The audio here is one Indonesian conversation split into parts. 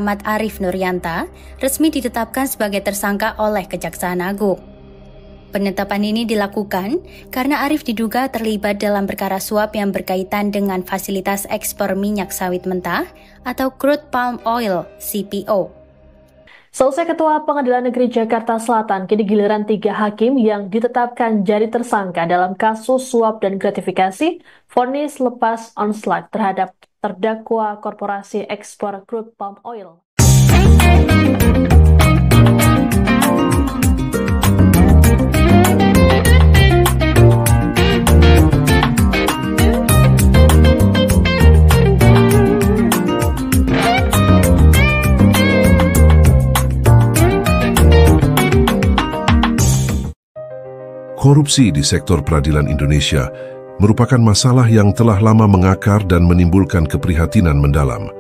Muhammad Arif Nuryanta resmi ditetapkan sebagai tersangka oleh Kejaksaan Agung. Penetapan ini dilakukan karena Arif diduga terlibat dalam perkara suap yang berkaitan dengan fasilitas ekspor minyak sawit mentah atau crude palm oil (CPO). Selesai Ketua Pengadilan Negeri Jakarta Selatan, kini giliran 3 hakim yang ditetapkan jadi tersangka dalam kasus suap dan gratifikasi vonis lepas onslaught terhadap terdakwa korporasi ekspor crude palm oil. Korupsi di sektor peradilan Indonesia merupakan masalah yang telah lama mengakar dan menimbulkan keprihatinan mendalam.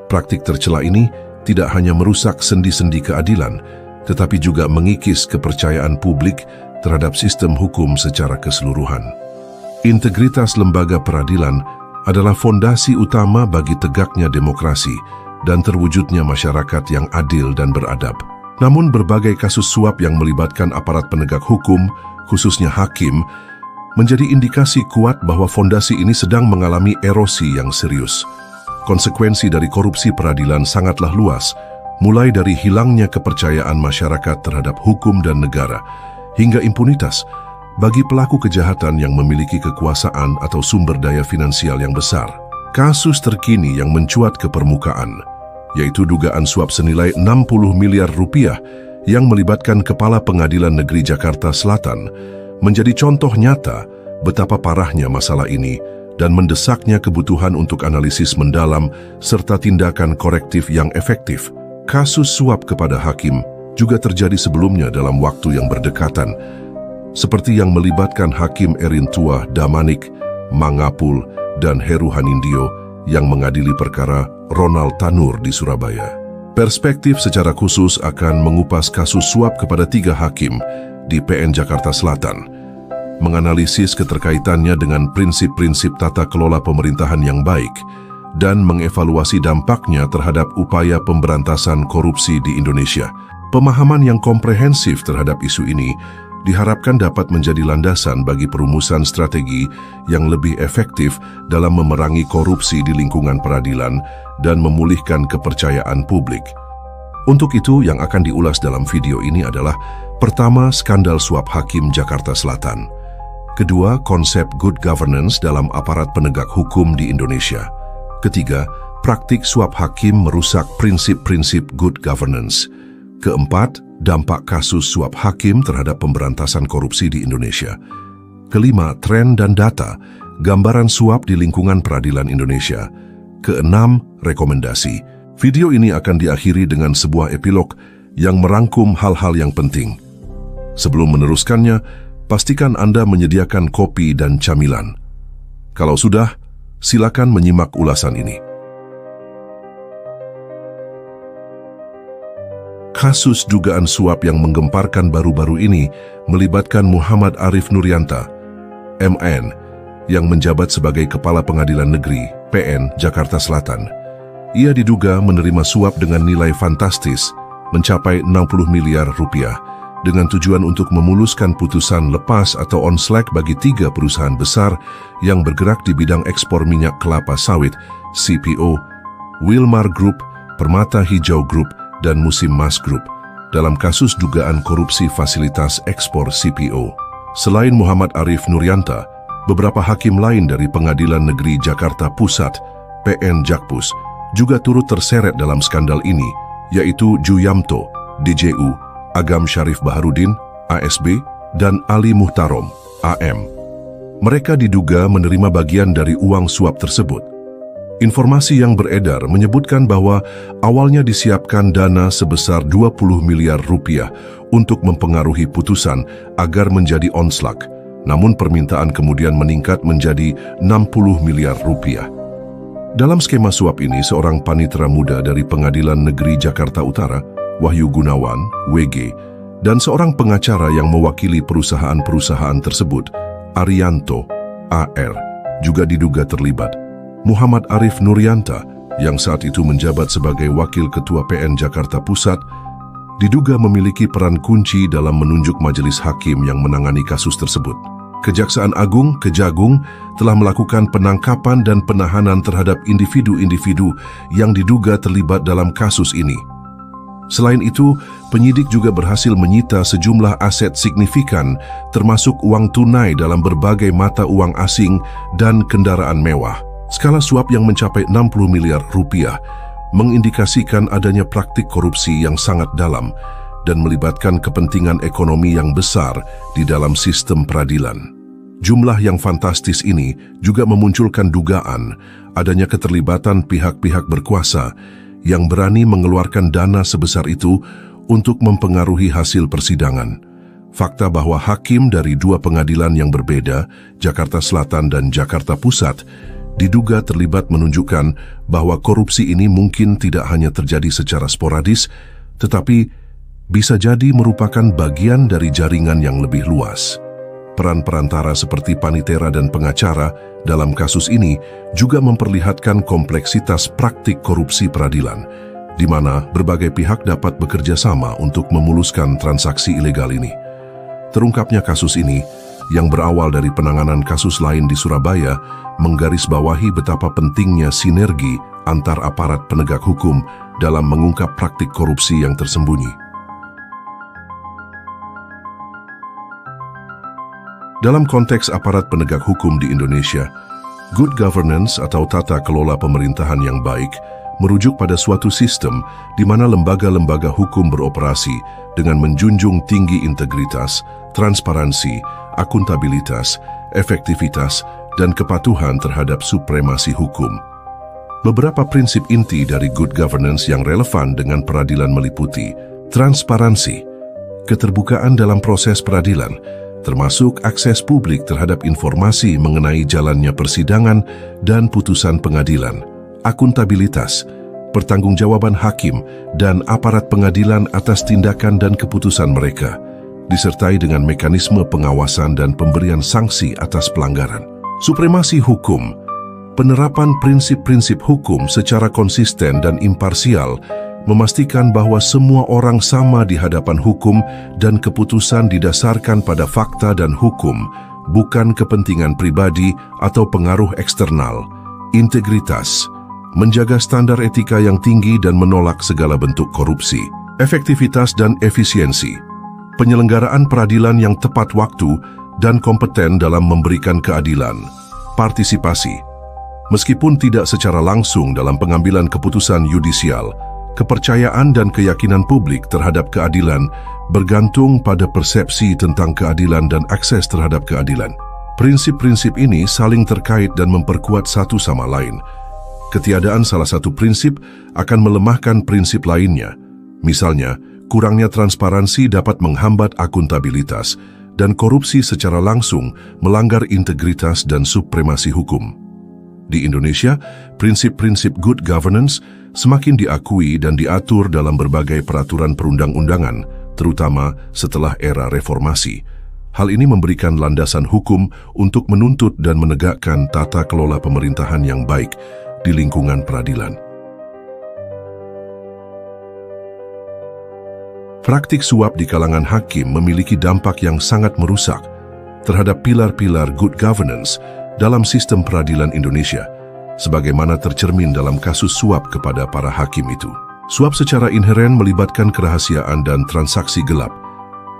Praktik tercela ini tidak hanya merusak sendi-sendi keadilan, tetapi juga mengikis kepercayaan publik terhadap sistem hukum secara keseluruhan. Integritas lembaga peradilan adalah fondasi utama bagi tegaknya demokrasi dan terwujudnya masyarakat yang adil dan beradab. Namun berbagai kasus suap yang melibatkan aparat penegak hukum, khususnya hakim, menjadi indikasi kuat bahwa fondasi ini sedang mengalami erosi yang serius. Konsekuensi dari korupsi peradilan sangatlah luas, mulai dari hilangnya kepercayaan masyarakat terhadap hukum dan negara, hingga impunitas bagi pelaku kejahatan yang memiliki kekuasaan atau sumber daya finansial yang besar. Kasus terkini yang mencuat ke permukaan, yaitu dugaan suap senilai 60 miliar rupiah yang melibatkan Kepala Pengadilan Negeri Jakarta Selatan, menjadi contoh nyata betapa parahnya masalah ini dan mendesaknya kebutuhan untuk analisis mendalam serta tindakan korektif yang efektif. Kasus suap kepada hakim juga terjadi sebelumnya dalam waktu yang berdekatan, seperti yang melibatkan Hakim Erin Tuah Damanik, Mangapul, dan Heru Hanindyo yang mengadili perkara Ronald Tanur di Surabaya. Perspektif secara khusus akan mengupas kasus suap kepada 3 hakim di PN Jakarta Selatan, menganalisis keterkaitannya dengan prinsip-prinsip tata kelola pemerintahan yang baik, dan mengevaluasi dampaknya terhadap upaya pemberantasan korupsi di Indonesia. Pemahaman yang komprehensif terhadap isu ini diharapkan dapat menjadi landasan bagi perumusan strategi yang lebih efektif dalam memerangi korupsi di lingkungan peradilan dan memulihkan kepercayaan publik. Untuk itu, yang akan diulas dalam video ini adalah: pertama, skandal suap hakim Jakarta Selatan; kedua, konsep good governance dalam aparat penegak hukum di Indonesia; ketiga, praktik suap hakim merusak prinsip-prinsip good governance; keempat, dampak kasus suap hakim terhadap pemberantasan korupsi di Indonesia; kelima, tren dan data gambaran suap di lingkungan peradilan Indonesia; keenam, rekomendasi. Video ini akan diakhiri dengan sebuah epilog yang merangkum hal-hal yang penting. Sebelum meneruskannya, pastikan Anda menyediakan kopi dan camilan. Kalau sudah, silakan menyimak ulasan ini. Kasus dugaan suap yang menggemparkan baru-baru ini melibatkan Muhammad Arif Nuryanta, MN, yang menjabat sebagai Kepala Pengadilan Negeri PN Jakarta Selatan. Ia diduga menerima suap dengan nilai fantastis mencapai 60 miliar rupiah dengan tujuan untuk memuluskan putusan lepas atau on-slack bagi 3 perusahaan besar yang bergerak di bidang ekspor minyak kelapa sawit, CPO, Wilmar Group, Permata Hijau Group, dan Musim Mas Group dalam kasus dugaan korupsi fasilitas ekspor CPO. Selain Muhammad Arif Nuryanta, beberapa hakim lain dari Pengadilan Negeri Jakarta Pusat, PN Jakpus, juga turut terseret dalam skandal ini, yaitu Ju Yamto, DJU, Agam Syarif Baharudin, ASB, dan Ali Muhtarom, AM. Mereka diduga menerima bagian dari uang suap tersebut. Informasi yang beredar menyebutkan bahwa awalnya disiapkan dana sebesar 20 miliar rupiah untuk mempengaruhi putusan agar menjadi onslaught, namun permintaan kemudian meningkat menjadi 60 miliar rupiah. Dalam skema suap ini, seorang panitera muda dari Pengadilan Negeri Jakarta Utara, Wahyu Gunawan, WG, dan seorang pengacara yang mewakili perusahaan-perusahaan tersebut, Arianto, AR, juga diduga terlibat. Muhammad Arif Nuryanta yang saat itu menjabat sebagai Wakil Ketua PN Jakarta Pusat, diduga memiliki peran kunci dalam menunjuk majelis hakim yang menangani kasus tersebut. Kejaksaan Agung (Kejagung) telah melakukan penangkapan dan penahanan terhadap individu-individu yang diduga terlibat dalam kasus ini. Selain itu, penyidik juga berhasil menyita sejumlah aset signifikan termasuk uang tunai dalam berbagai mata uang asing dan kendaraan mewah. Skala suap yang mencapai 60 miliar rupiah mengindikasikan adanya praktik korupsi yang sangat dalam dan melibatkan kepentingan ekonomi yang besar di dalam sistem peradilan. Jumlah yang fantastis ini juga memunculkan dugaan adanya keterlibatan pihak-pihak berkuasa yang berani mengeluarkan dana sebesar itu untuk mempengaruhi hasil persidangan. Fakta bahwa hakim dari dua pengadilan yang berbeda, Jakarta Selatan dan Jakarta Pusat, diduga terlibat menunjukkan bahwa korupsi ini mungkin tidak hanya terjadi secara sporadis, tetapi bisa jadi merupakan bagian dari jaringan yang lebih luas. Peran perantara seperti panitera dan pengacara dalam kasus ini juga memperlihatkan kompleksitas praktik korupsi peradilan, di mana berbagai pihak dapat bekerja sama untuk memuluskan transaksi ilegal ini. Terungkapnya kasus ini, yang berawal dari penanganan kasus lain di Surabaya, menggarisbawahi betapa pentingnya sinergi antar aparat penegak hukum dalam mengungkap praktik korupsi yang tersembunyi. Dalam konteks aparat penegak hukum di Indonesia, good governance atau tata kelola pemerintahan yang baik merujuk pada suatu sistem di mana lembaga-lembaga hukum beroperasi dengan menjunjung tinggi integritas, transparansi, akuntabilitas, efektivitas, dan kepatuhan terhadap supremasi hukum. Beberapa prinsip inti dari good governance yang relevan dengan peradilan meliputi transparansi, keterbukaan dalam proses peradilan, termasuk akses publik terhadap informasi mengenai jalannya persidangan dan putusan pengadilan, akuntabilitas, pertanggungjawaban hakim dan aparat pengadilan atas tindakan dan keputusan mereka, disertai dengan mekanisme pengawasan dan pemberian sanksi atas pelanggaran. Supremasi hukum, penerapan prinsip-prinsip hukum secara konsisten dan imparsial, memastikan bahwa semua orang sama di hadapan hukum dan keputusan didasarkan pada fakta dan hukum, bukan kepentingan pribadi atau pengaruh eksternal. Integritas, menjaga standar etika yang tinggi dan menolak segala bentuk korupsi. Efektivitas dan efisiensi, penyelenggaraan peradilan yang tepat waktu dan kompeten dalam memberikan keadilan. Partisipasi, meskipun tidak secara langsung dalam pengambilan keputusan yudisial, kepercayaan dan keyakinan publik terhadap keadilan bergantung pada persepsi tentang keadilan dan akses terhadap keadilan. Prinsip-prinsip ini saling terkait dan memperkuat satu sama lain. Ketiadaan salah satu prinsip akan melemahkan prinsip lainnya. Misalnya, kurangnya transparansi dapat menghambat akuntabilitas dan korupsi secara langsung melanggar integritas dan supremasi hukum. Di Indonesia, prinsip-prinsip good governance semakin diakui dan diatur dalam berbagai peraturan perundang-undangan, terutama setelah era reformasi. Hal ini memberikan landasan hukum untuk menuntut dan menegakkan tata kelola pemerintahan yang baik di lingkungan peradilan. Praktik suap di kalangan hakim memiliki dampak yang sangat merusak terhadap pilar-pilar good governance dalam sistem peradilan Indonesia, sebagaimana tercermin dalam kasus suap kepada para hakim itu. Suap secara inheren melibatkan kerahasiaan dan transaksi gelap,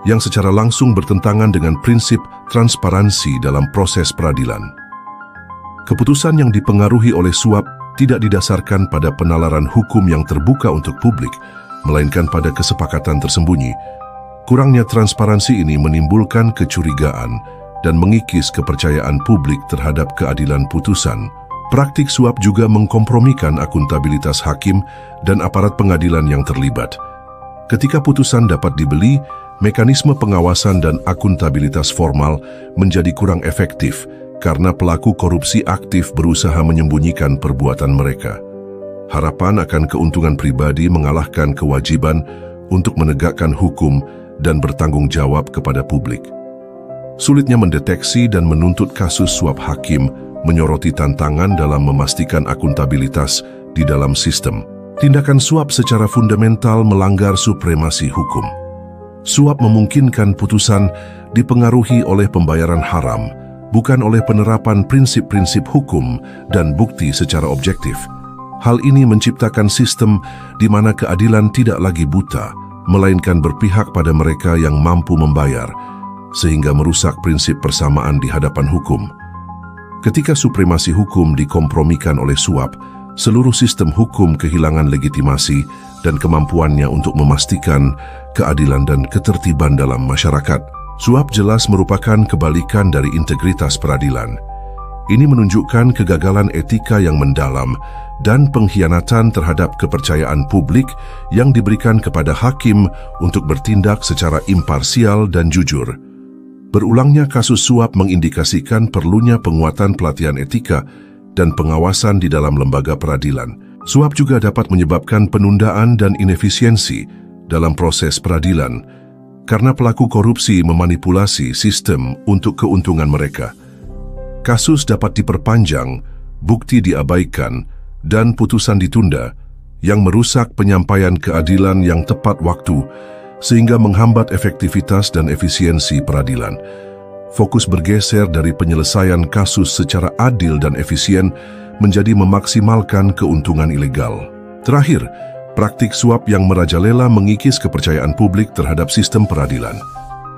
yang secara langsung bertentangan dengan prinsip transparansi dalam proses peradilan. Keputusan yang dipengaruhi oleh suap tidak didasarkan pada penalaran hukum yang terbuka untuk publik, melainkan pada kesepakatan tersembunyi. Kurangnya transparansi ini menimbulkan kecurigaan dan mengikis kepercayaan publik terhadap keadilan putusan. Praktik suap juga mengkompromikan akuntabilitas hakim dan aparat pengadilan yang terlibat. Ketika putusan dapat dibeli, mekanisme pengawasan dan akuntabilitas formal menjadi kurang efektif karena pelaku korupsi aktif berusaha menyembunyikan perbuatan mereka. Harapan akan keuntungan pribadi mengalahkan kewajiban untuk menegakkan hukum dan bertanggung jawab kepada publik. Sulitnya mendeteksi dan menuntut kasus suap hakim menyoroti tantangan dalam memastikan akuntabilitas di dalam sistem. Tindakan suap secara fundamental melanggar supremasi hukum. Suap memungkinkan putusan dipengaruhi oleh pembayaran haram, bukan oleh penerapan prinsip-prinsip hukum dan bukti secara objektif. Hal ini menciptakan sistem di mana keadilan tidak lagi buta, melainkan berpihak pada mereka yang mampu membayar, sehingga merusak prinsip persamaan di hadapan hukum. Ketika supremasi hukum dikompromikan oleh suap, seluruh sistem hukum kehilangan legitimasi dan kemampuannya untuk memastikan keadilan dan ketertiban dalam masyarakat. Suap jelas merupakan kebalikan dari integritas peradilan. Ini menunjukkan kegagalan etika yang mendalam dan pengkhianatan terhadap kepercayaan publik yang diberikan kepada hakim untuk bertindak secara imparsial dan jujur. Berulangnya kasus suap mengindikasikan perlunya penguatan pelatihan etika dan pengawasan di dalam lembaga peradilan. Suap juga dapat menyebabkan penundaan dan inefisiensi dalam proses peradilan karena pelaku korupsi memanipulasi sistem untuk keuntungan mereka. Kasus dapat diperpanjang, bukti diabaikan, dan putusan ditunda yang merusak penyampaian keadilan yang tepat waktu sehingga menghambat efektivitas dan efisiensi peradilan. Fokus bergeser dari penyelesaian kasus secara adil dan efisien menjadi memaksimalkan keuntungan ilegal. Terakhir, praktik suap yang merajalela mengikis kepercayaan publik terhadap sistem peradilan.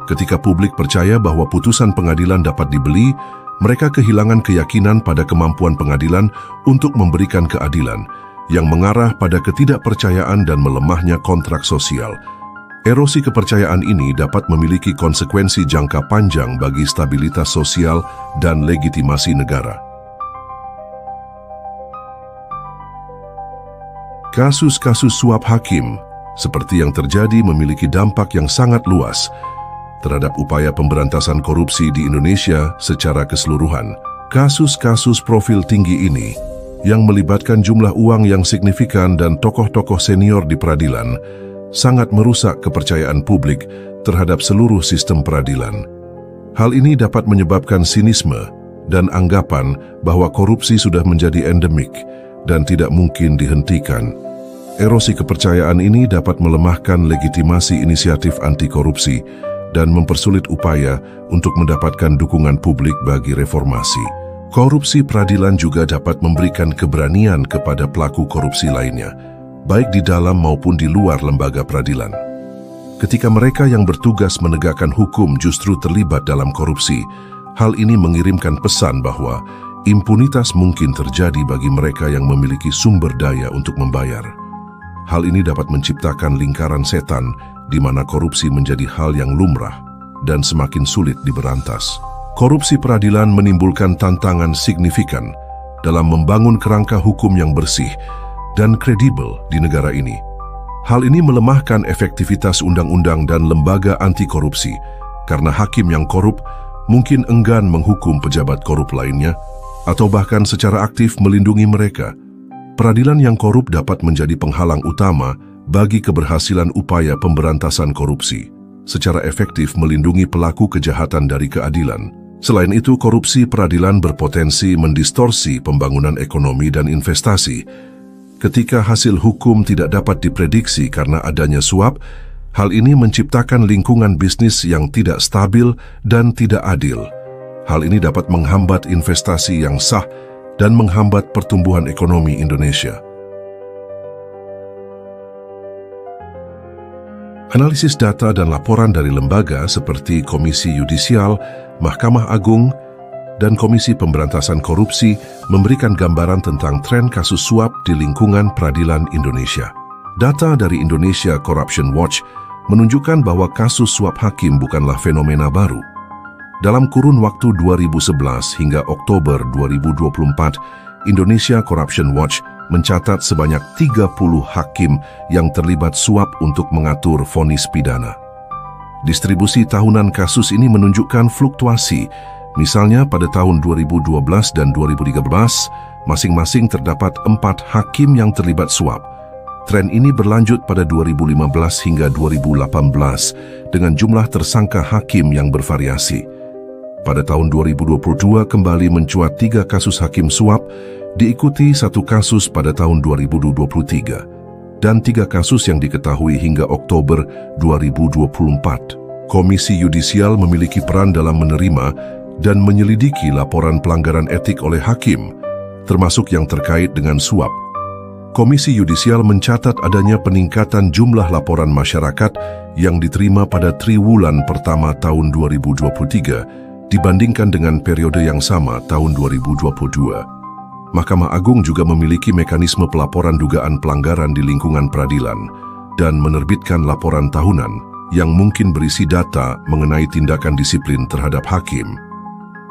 Ketika publik percaya bahwa putusan pengadilan dapat dibeli, mereka kehilangan keyakinan pada kemampuan pengadilan untuk memberikan keadilan, yang mengarah pada ketidakpercayaan dan melemahnya kontrak sosial. Erosi kepercayaan ini dapat memiliki konsekuensi jangka panjang bagi stabilitas sosial dan legitimasi negara. Kasus-kasus suap hakim, seperti yang terjadi, memiliki dampak yang sangat luas terhadap upaya pemberantasan korupsi di Indonesia secara keseluruhan. Kasus-kasus profil tinggi ini, yang melibatkan jumlah uang yang signifikan dan tokoh-tokoh senior di peradilan, sangat merusak kepercayaan publik terhadap seluruh sistem peradilan. Hal ini dapat menyebabkan sinisme dan anggapan bahwa korupsi sudah menjadi endemik dan tidak mungkin dihentikan. Erosi kepercayaan ini dapat melemahkan legitimasi inisiatif anti korupsi dan mempersulit upaya untuk mendapatkan dukungan publik bagi reformasi. Korupsi peradilan juga dapat memberikan keberanian kepada pelaku korupsi lainnya, baik di dalam maupun di luar lembaga peradilan. Ketika mereka yang bertugas menegakkan hukum justru terlibat dalam korupsi, hal ini mengirimkan pesan bahwa impunitas mungkin terjadi bagi mereka yang memiliki sumber daya untuk membayar. Hal ini dapat menciptakan lingkaran setan di mana korupsi menjadi hal yang lumrah dan semakin sulit diberantas. Korupsi peradilan menimbulkan tantangan signifikan dalam membangun kerangka hukum yang bersih dan kredibel di negara ini. Hal ini melemahkan efektivitas undang-undang dan lembaga anti korupsi karena hakim yang korup mungkin enggan menghukum pejabat korup lainnya atau bahkan secara aktif melindungi mereka. Peradilan yang korup dapat menjadi penghalang utama bagi keberhasilan upaya pemberantasan korupsi, secara efektif melindungi pelaku kejahatan dari keadilan. Selain itu, korupsi peradilan berpotensi mendistorsi pembangunan ekonomi dan investasi. Ketika hasil hukum tidak dapat diprediksi karena adanya suap, hal ini menciptakan lingkungan bisnis yang tidak stabil dan tidak adil. Hal ini dapat menghambat investasi yang sah dan menghambat pertumbuhan ekonomi Indonesia. Analisis data dan laporan dari lembaga seperti Komisi Yudisial, Mahkamah Agung, dan Komisi Pemberantasan Korupsi memberikan gambaran tentang tren kasus suap di lingkungan peradilan Indonesia. Data dari Indonesia Corruption Watch menunjukkan bahwa kasus suap hakim bukanlah fenomena baru. Dalam kurun waktu 2011 hingga Oktober 2024, Indonesia Corruption Watch mencatat sebanyak 30 hakim yang terlibat suap untuk mengatur vonis pidana. Distribusi tahunan kasus ini menunjukkan fluktuasi. Misalnya pada tahun 2012 dan 2013, masing-masing terdapat 4 hakim yang terlibat suap. Tren ini berlanjut pada 2015 hingga 2018 dengan jumlah tersangka hakim yang bervariasi. Pada tahun 2022 kembali mencuat 3 kasus hakim suap diikuti 1 kasus pada tahun 2023 dan 3 kasus yang diketahui hingga Oktober 2024. Komisi Yudisial memiliki peran dalam menerima dan menyelidiki laporan pelanggaran etik oleh hakim, termasuk yang terkait dengan suap. Komisi Yudisial mencatat adanya peningkatan jumlah laporan masyarakat yang diterima pada triwulan pertama tahun 2023 dibandingkan dengan periode yang sama tahun 2022. Mahkamah Agung juga memiliki mekanisme pelaporan dugaan pelanggaran di lingkungan peradilan dan menerbitkan laporan tahunan yang mungkin berisi data mengenai tindakan disiplin terhadap hakim.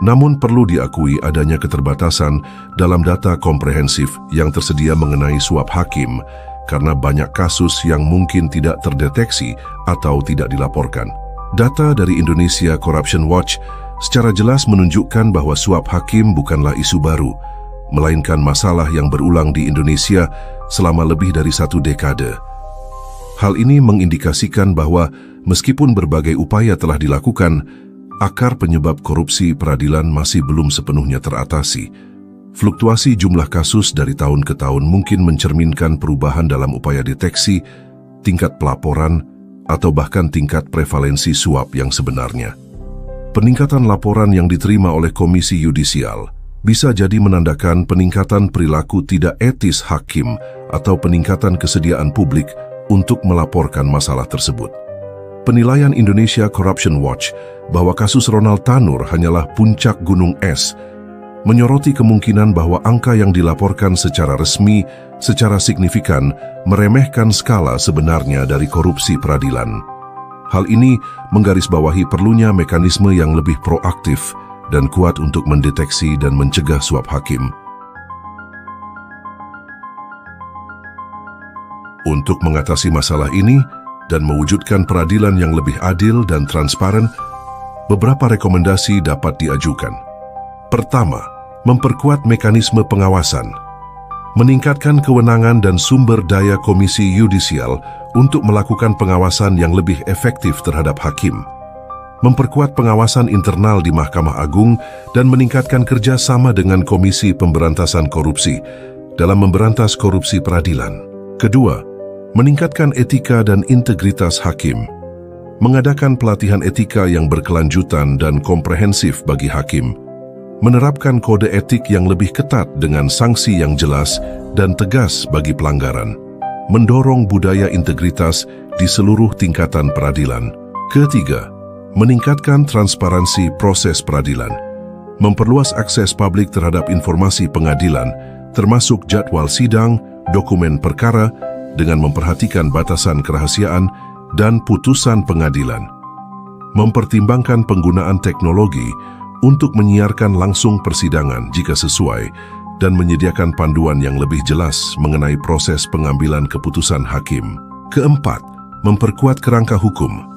Namun perlu diakui adanya keterbatasan dalam data komprehensif yang tersedia mengenai suap hakim karena banyak kasus yang mungkin tidak terdeteksi atau tidak dilaporkan. Data dari Indonesia Corruption Watch secara jelas menunjukkan bahwa suap hakim bukanlah isu baru, melainkan masalah yang berulang di Indonesia selama lebih dari 1 dekade. Hal ini mengindikasikan bahwa meskipun berbagai upaya telah dilakukan, akar penyebab korupsi peradilan masih belum sepenuhnya teratasi. Fluktuasi jumlah kasus dari tahun ke tahun mungkin mencerminkan perubahan dalam upaya deteksi, tingkat pelaporan, atau bahkan tingkat prevalensi suap yang sebenarnya. Peningkatan laporan yang diterima oleh Komisi Yudisial bisa jadi menandakan peningkatan perilaku tidak etis hakim atau peningkatan kesediaan publik untuk melaporkan masalah tersebut. Penilaian Indonesia Corruption Watch bahwa kasus Ronald Tanur hanyalah puncak gunung es, menyoroti kemungkinan bahwa angka yang dilaporkan secara resmi, secara signifikan, meremehkan skala sebenarnya dari korupsi peradilan. Hal ini menggarisbawahi perlunya mekanisme yang lebih proaktif dan kuat untuk mendeteksi dan mencegah suap hakim. Untuk mengatasi masalah ini dan mewujudkan peradilan yang lebih adil dan transparan, beberapa rekomendasi dapat diajukan. Pertama, memperkuat mekanisme pengawasan. Meningkatkan kewenangan dan sumber daya Komisi Yudisial untuk melakukan pengawasan yang lebih efektif terhadap hakim. Memperkuat pengawasan internal di Mahkamah Agung dan meningkatkan kerjasama dengan Komisi Pemberantasan Korupsi dalam memberantas korupsi peradilan. Kedua, meningkatkan etika dan integritas hakim. Mengadakan pelatihan etika yang berkelanjutan dan komprehensif bagi hakim. Menerapkan kode etik yang lebih ketat dengan sanksi yang jelas dan tegas bagi pelanggaran. Mendorong budaya integritas di seluruh tingkatan peradilan. Ketiga, meningkatkan transparansi proses peradilan. Memperluas akses publik terhadap informasi pengadilan, termasuk jadwal sidang, dokumen perkara, dengan memperhatikan batasan kerahasiaan dan putusan pengadilan. Mempertimbangkan penggunaan teknologi untuk menyiarkan langsung persidangan jika sesuai dan menyediakan panduan yang lebih jelas mengenai proses pengambilan keputusan hakim. Keempat, memperkuat kerangka hukum.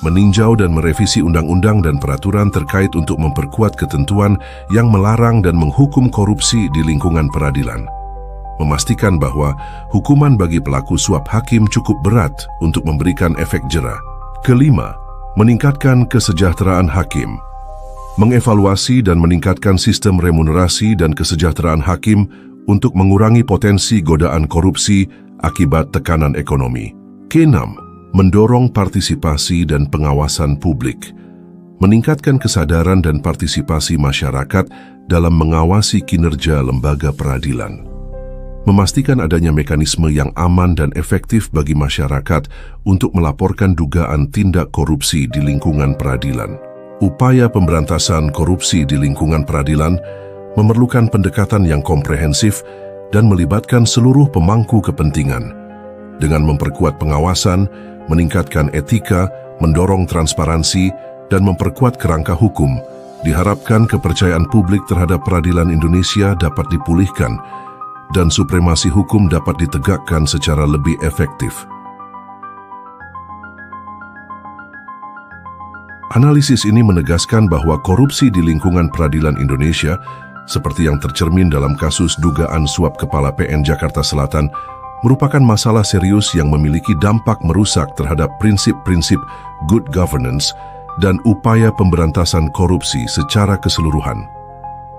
Meninjau dan merevisi undang-undang dan peraturan terkait untuk memperkuat ketentuan yang melarang dan menghukum korupsi di lingkungan peradilan. Memastikan bahwa hukuman bagi pelaku suap hakim cukup berat untuk memberikan efek jera. Kelima, meningkatkan kesejahteraan hakim. Mengevaluasi dan meningkatkan sistem remunerasi dan kesejahteraan hakim untuk mengurangi potensi godaan korupsi akibat tekanan ekonomi. Keenam, mendorong partisipasi dan pengawasan publik. Meningkatkan kesadaran dan partisipasi masyarakat dalam mengawasi kinerja lembaga peradilan. Memastikan adanya mekanisme yang aman dan efektif bagi masyarakat untuk melaporkan dugaan tindak korupsi di lingkungan peradilan. Upaya pemberantasan korupsi di lingkungan peradilan memerlukan pendekatan yang komprehensif dan melibatkan seluruh pemangku kepentingan. Dengan memperkuat pengawasan, meningkatkan etika, mendorong transparansi, dan memperkuat kerangka hukum, diharapkan kepercayaan publik terhadap peradilan Indonesia dapat dipulihkan dan supremasi hukum dapat ditegakkan secara lebih efektif. Analisis ini menegaskan bahwa korupsi di lingkungan peradilan Indonesia, seperti yang tercermin dalam kasus dugaan suap Kepala PN Jakarta Selatan, merupakan masalah serius yang memiliki dampak merusak terhadap prinsip-prinsip good governance dan upaya pemberantasan korupsi secara keseluruhan.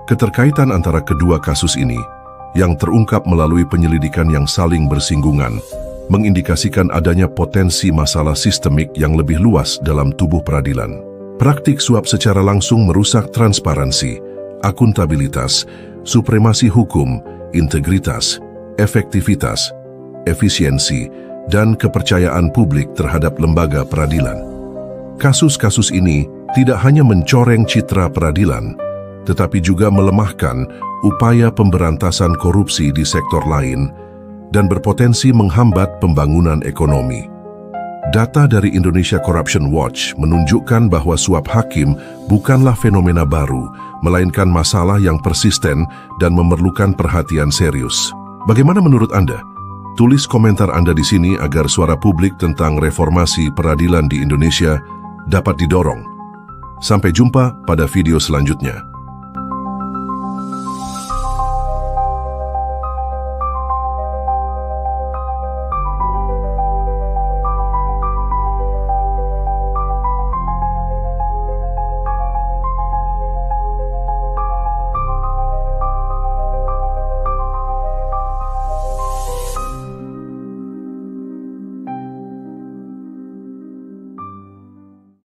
Keterkaitan antara kedua kasus ini yang terungkap melalui penyelidikan yang saling bersinggungan, mengindikasikan adanya potensi masalah sistemik yang lebih luas dalam tubuh peradilan. Praktik suap secara langsung merusak transparansi, akuntabilitas, supremasi hukum, integritas, efektivitas, efisiensi, dan kepercayaan publik terhadap lembaga peradilan. Kasus-kasus ini tidak hanya mencoreng citra peradilan, tetapi juga melemahkan upaya pemberantasan korupsi di sektor lain dan berpotensi menghambat pembangunan ekonomi. Data dari Indonesia Corruption Watch menunjukkan bahwa suap hakim bukanlah fenomena baru, melainkan masalah yang persisten dan memerlukan perhatian serius. Bagaimana menurut Anda? Tulis komentar Anda di sini agar suara publik tentang reformasi peradilan di Indonesia dapat didorong. Sampai jumpa pada video selanjutnya.